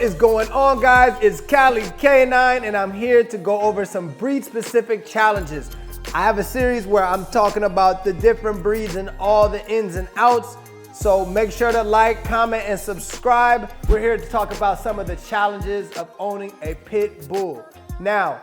is going on, guys? It's Cali K9 and I'm here to go over some breed specific challenges. I have a series where I'm talking about the different breeds and all the ins and outs. So make sure to like, comment, and subscribe. We're here to talk about some of the challenges of owning a pit bull. Now,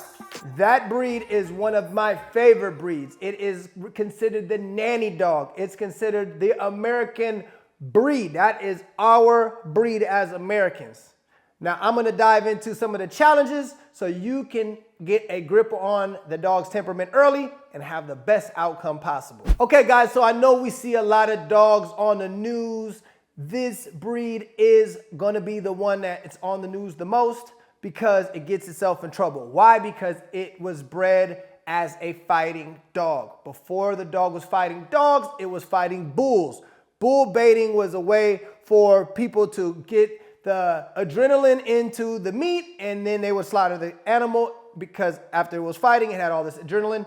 that breed is one of my favorite breeds. It is considered the nanny dog. It's considered the American breed. That is our breed as Americans. Now, I'm gonna dive into some of the challenges so you can get a grip on the dog's temperament early and have the best outcome possible. Okay, guys, so I know we see a lot of dogs on the news. This breed is gonna be the one that it's on the news the most because it gets itself in trouble. Why? Because it was bred as a fighting dog. Before the dog was fighting dogs, it was fighting bulls. Bull baiting was a way for people to get the adrenaline into the meat, and then they would slaughter the animal because after it was fighting, it had all this adrenaline.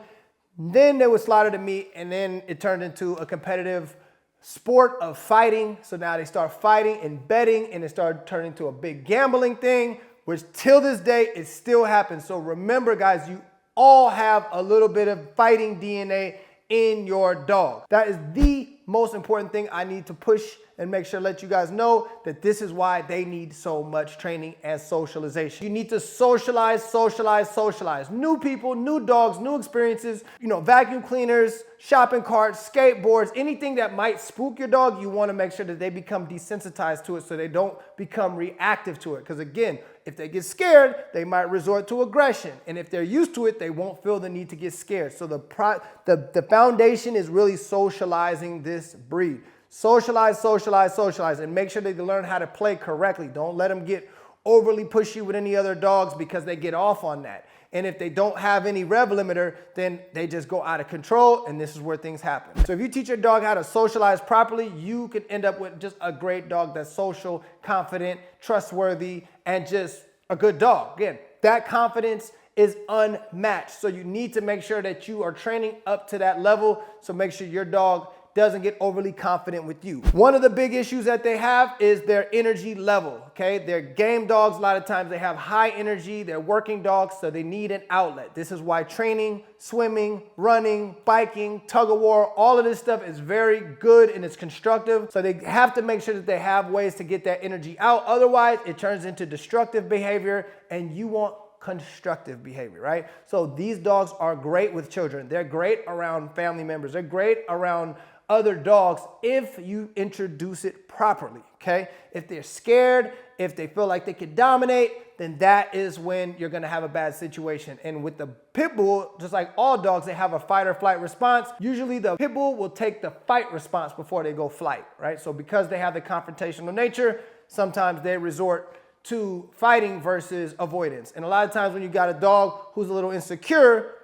Then they would slaughter the meat, and then it turned into a competitive sport of fighting. So now they start fighting and betting, and it started turning into a big gambling thing, which till this day, it still happens. So remember, guys, you all have a little bit of fighting DNA in your dog. That is the most important thing I need to push and make sure let you guys know that this is why they need so much training and socialization. You need to socialize, socialize, socialize. New people, new dogs, new experiences, vacuum cleaners, shopping carts, skateboards, anything that might spook your dog, you wanna make sure that they become desensitized to it so they don't become reactive to it. Because again, if they get scared, they might resort to aggression. And if they're used to it, they won't feel the need to get scared. So the foundation is really socializing this breed. Socialize, socialize, socialize, and make sure that they learn how to play correctly. Don't let them get overly pushy with any other dogs because they get off on that. And if they don't have any rev limiter, then they just go out of control, and this is where things happen. So if you teach your dog how to socialize properly, you could end up with just a great dog that's social, confident, trustworthy, and just a good dog. Again, that confidence is unmatched. So you need to make sure that you are training up to that level. So make sure your dog doesn't get overly confident with you. One of the big issues that they have is their energy level, okay? They're game dogs. A lot of times they have high energy. They're working dogs, so they need an outlet. This is why training, swimming, running, biking, tug of war, all of this stuff is very good and it's constructive. So they have to make sure that they have ways to get that energy out. Otherwise, it turns into destructive behavior and you want constructive behavior, right? So these dogs are great with children. They're great around family members. They're great around other dogs if you introduce it properly, okay? If they're scared, if they feel like they can dominate, then that is when you're gonna have a bad situation. And with the pit bull, just like all dogs, they have a fight or flight response. Usually the pit bull will take the fight response before they go flight, right? So because they have the confrontational nature, sometimes they resort to fighting versus avoidance. And a lot of times when you got a dog who's a little insecure,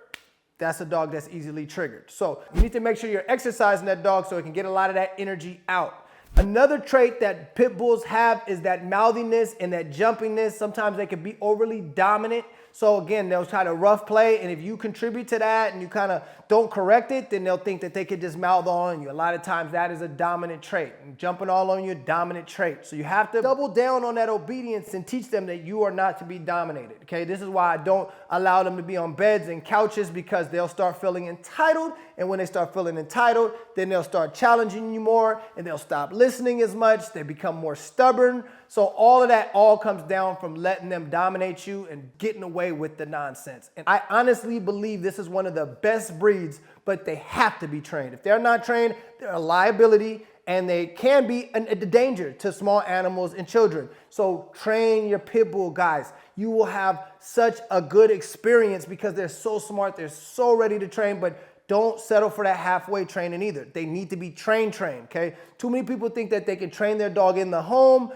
that's a dog that's easily triggered. So you need to make sure you're exercising that dog so it can get a lot of that energy out. Another trait that pit bulls have is that mouthiness and that jumpiness. Sometimes they can be overly dominant. So again, they'll try to rough play, and if you contribute to that and you kind of don't correct it, then they'll think that they could just mouth on you. A lot of times that is a dominant trait. And jumping all on you, a dominant trait. So you have to double down on that obedience and teach them that you are not to be dominated, okay? This is why I don't allow them to be on beds and couches, because they'll start feeling entitled, and when they start feeling entitled, then they'll start challenging you more, and they'll stop listening as much. They become more stubborn. So all of that all comes down from letting them dominate you and getting away with the nonsense. And I honestly believe this is one of the best breeds, but they have to be trained. If they're not trained, they're a liability, and they can be a danger to small animals and children. So train your pit bull, guys. You will have such a good experience because they're so smart, they're so ready to train, but don't settle for that halfway training either. They need to be trained, okay? Too many people think that they can train their dog in the home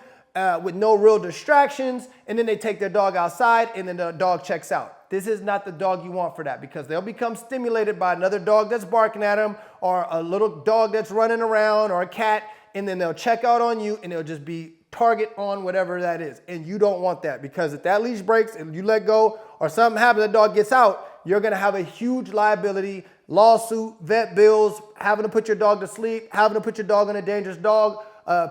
with no real distractions, and then they take their dog outside and then the dog checks out. This is not the dog you want for that, because they'll become stimulated by another dog that's barking at them, or a little dog that's running around, or a cat, and then they'll check out on you and they'll just be target on whatever that is. And you don't want that, because if that leash breaks and you let go or something happens, the dog gets out, you're gonna have a huge liability, lawsuit, vet bills, having to put your dog to sleep, having to put your dog on a dangerous dog,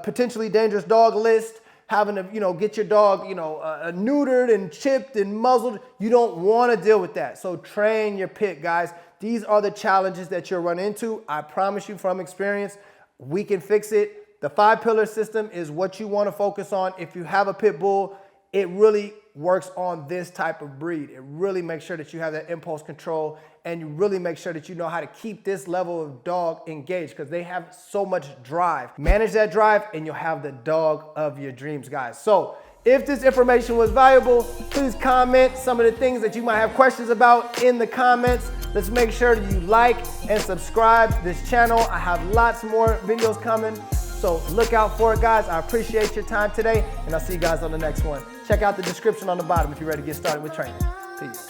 potentially dangerous dog list. having to, get your dog, neutered and chipped and muzzled. You don't want to deal with that. So train your pit, guys. These are the challenges that you'll run into. I promise you from experience, we can fix it. The 5-pillar system is what you want to focus on. If you have a pit bull, it really works on this type of breed. It really makes sure that you have that impulse control, and you really make sure that you know how to keep this level of dog engaged, because they have so much drive. Manage that drive and you'll have the dog of your dreams, guys. So if this information was valuable, please comment some of the things that you might have questions about in the comments. Let's make sure that you like and subscribe to this channel. I have lots more videos coming, so look out for it, guys. I appreciate your time today, and I'll see you guys on the next one. Check out the description on the bottom if you're ready to get started with training. Peace.